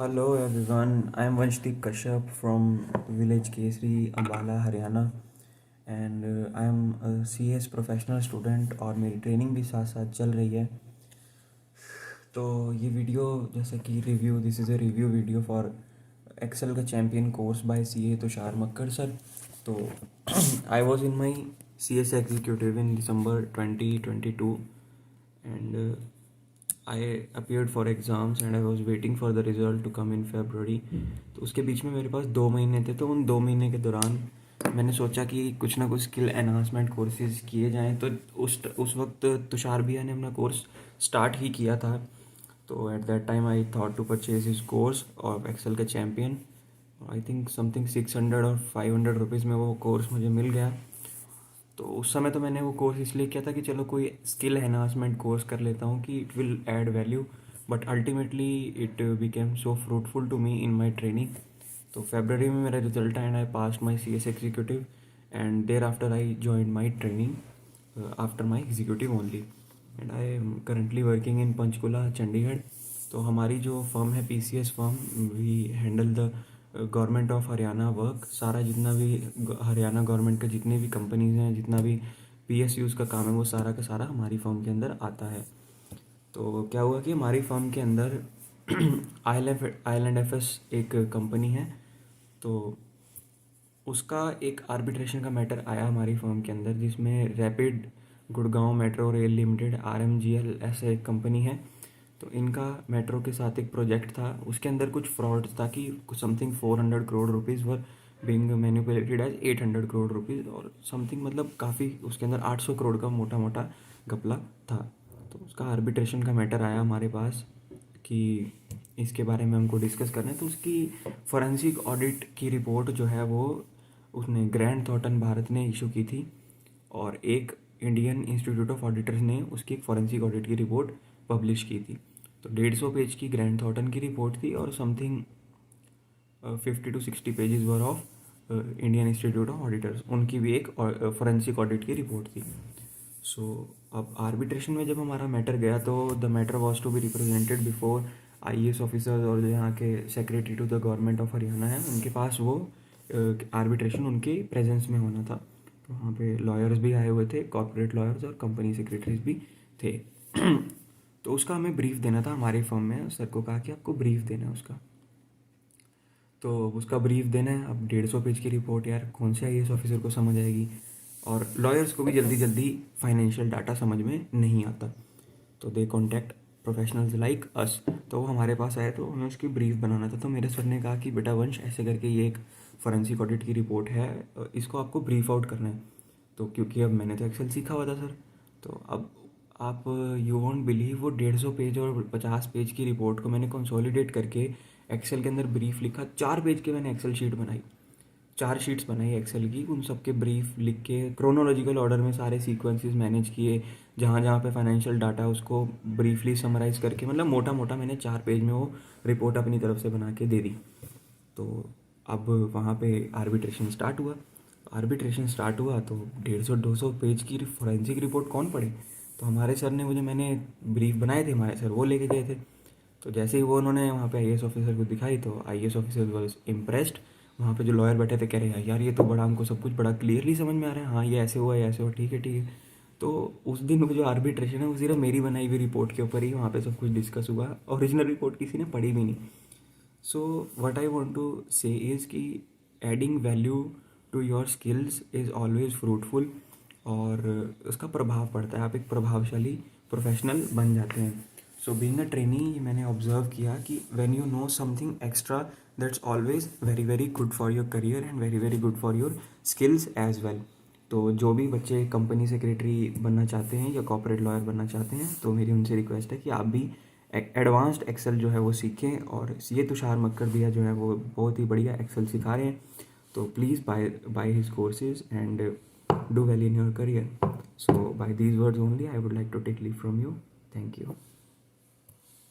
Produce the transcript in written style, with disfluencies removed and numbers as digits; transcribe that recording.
Hello everyone, I am Vanshdeep Kashyap from village Kesri, Ambala, Haryana and I am a CS professional student और मेरी training भी साथ साथ चल रही है। तो ये वीडियो जैसे कि review this is a review video for Excel का champion course by CA Tushar Makkar sir. तो I was in my CS executive in December 2022 and I appeared for exams and I was waiting for the result to come in February। तो उसके बीच में मेरे पास 2 महीने थे, तो उन 2 महीने के दौरान मैंने सोचा कि कुछ ना कुछ स्किल एनहांसमेंट कोर्सेज किए जाएं। तो उस वक्त तुषार भैया ने अपना कोर्स स्टार्ट ही किया था। तो at that time I thought to purchase his course of Excel का चैम्पियन। आई थिंक समथिंग 600 और 500 रुपीज़ में वो कोर्स मुझे मिल गया। तो उस समय तो मैंने वो कोर्स इसलिए किया था कि चलो कोई स्किल एनहांसमेंट कोर्स कर लेता हूँ कि it will add value, but ultimately it became so fruitful to me in my training. तो फेबररी में मेरा रिजल्ट आया and I pass my C S executive and thereafter I join my training after my executive only and I am currently working in Panchkula Chandigarh. तो हमारी जो firm है PCS firm, we handle the government of Haryana work. सारा जितना भी Haryana government का जितने भी कंपनीज हैं, जितना भी PSUs का काम है, वो सारा का सारा हमारी फर्म के अंदर आता है। तो क्या हुआ कि हमारी फर्म के अंदर आइलैंड एफएस एक कंपनी है। तो उसका एक आर्बिट्रेशन का मैटर आया हमारी फर्म के अंदर, जिसमें rapid Gurgaon metro rail limited RMGL ऐसे एक कंपनी है। तो इनका मेट्रो के साथ एक प्रोजेक्ट था, उसके अंदर कुछ फ्रॉड था कि कुछ something 400 crore rupees were being manipulated as 800 crore rupees और समथिंग, मतलब काफ़ी उसके अंदर 800 करोड़ का मोटा मोटा घपला था। तो उसका आर्बिट्रेशन का मैटर आया हमारे पास कि इसके बारे में हमको डिस्कस करना है। तो उसकी फॉरेंसिक ऑडिट की रिपोर्ट जो है वो उसने ग्रैंड थॉर्टन भारत ने इशू की थी और एक इंडियन इंस्टीट्यूट ऑफ ऑडिटर्स ने उसकी एक फॉरेंसिक ऑडिट की रिपोर्ट पब्लिश की थी। तो 150 पेज की ग्रैंड थॉर्टन की रिपोर्ट थी और something 50 to 60 pages were of Indian institute of auditors, उनकी भी एक फॉरेंसिक ऑडिट की रिपोर्ट थी। सो अब आर्बिट्रेशन में जब हमारा मैटर गया तो the matter was to be represented before IAS officers और जो यहाँ के secretary to the government of Haryana है, उनके पास वो आर्बिट्रेशन उनके प्रेजेंस में होना था। तो वहाँ पे लॉयर्स भी आए हुए थे, कॉर्पोरेट लॉयर्स और कंपनी सेक्रेटरीज भी थे। तो उसका हमें ब्रीफ देना था हमारी फर्म में। सर को कहा कि आपको ब्रीफ देना है उसका। तो उसका ब्रीफ देना है। अब 150 पेज की रिपोर्ट यार कौन से IAS ऑफिसर को समझ आएगी, और लॉयर्स को भी जल्दी जल्दी फाइनेंशियल डाटा समझ में नहीं आता। तो दे कॉन्टैक्ट प्रोफेशनल्स लाइक अस। तो वो हमारे पास आए तो हमें उसकी ब्रीफ बनाना था। तो मेरे सर ने कहा कि बेटा वंश, ऐसे करके ये एक फॉरेंसिक ऑडिट की रिपोर्ट है, इसको आपको ब्रीफ आउट करना है। तो क्योंकि अब मैंने तो एक्सेल सीखा हुआ था सर, तो अब आप यू वॉन्ट बिलीव वो 150 पेज और 50 पेज की रिपोर्ट को मैंने कंसोलिडेट करके एक्सेल के अंदर ब्रीफ लिखा। 4 पेज के मैंने एक्सेल शीट बनाई, 4 शीट्स बनाई एक्सेल की, उन सब के ब्रीफ लिख के क्रोनोलॉजिकल ऑर्डर में सारे सीक्वेंसेस मैनेज किए, जहाँ जहाँ पे फाइनेंशियल डाटा उसको ब्रीफली समराइज़ करके, मतलब मोटा मोटा मैंने 4 पेज में वो रिपोर्ट अपनी तरफ से बना के दे दी। तो अब वहाँ पे आर्बिट्रेशन स्टार्ट हुआ। आर्बिट्रेशन स्टार्ट हुआ तो 150-200 पेज की फॉरेंसिक रिपोर्ट कौन पढ़े। तो हमारे सर ने, मुझे मैंने ब्रीफ बनाए थे, हमारे सर वो लेके गए थे। तो जैसे ही वो उन्होंने वहाँ पे IAS ऑफिसर को दिखाई तो IAS ऑफिसर वॉज इम्प्रेस्ड। वहाँ पे जो लॉयर बैठे थे कह रहे यार ये तो बड़ा, हमको सब कुछ बड़ा क्लियरली समझ में आ रहा है, हाँ ये ऐसे हुआ, ये ऐसे हुआ, ठीक है ठीक है। तो उस दिन जो आर्बिट्रेशन है वो सिर्फ मेरी बनाई हुई रिपोर्ट के ऊपर ही वहाँ पे सब कुछ डिस्कस हुआ, ओरिजिनल रिपोर्ट किसी ने पढ़ी भी नहीं। So what I want to say is कि adding value to your skills is always fruitful, और उसका प्रभाव पड़ता है, आप एक प्रभावशाली प्रोफेशनल बन जाते हैं। सो बीइंग अ ट्रेनी मैंने ऑब्जर्व किया कि when you know something extra, that's always very very good for your career and very very good for your skills as well. तो जो भी बच्चे कंपनी सेक्रेटरी बनना चाहते हैं या कॉर्पोरेट लॉयर बनना चाहते हैं, तो मेरी उनसे रिक्वेस्ट है कि आप भी एडवांस्ड एक्सेल जो है वो सीखें। और ये तुषार मक्कर भैया जो है वो बहुत ही बढ़िया एक्सेल सिखा रहे हैं। तो please buy his courses and do well in your career. So by these words only I would like to take leave from you. Thank you.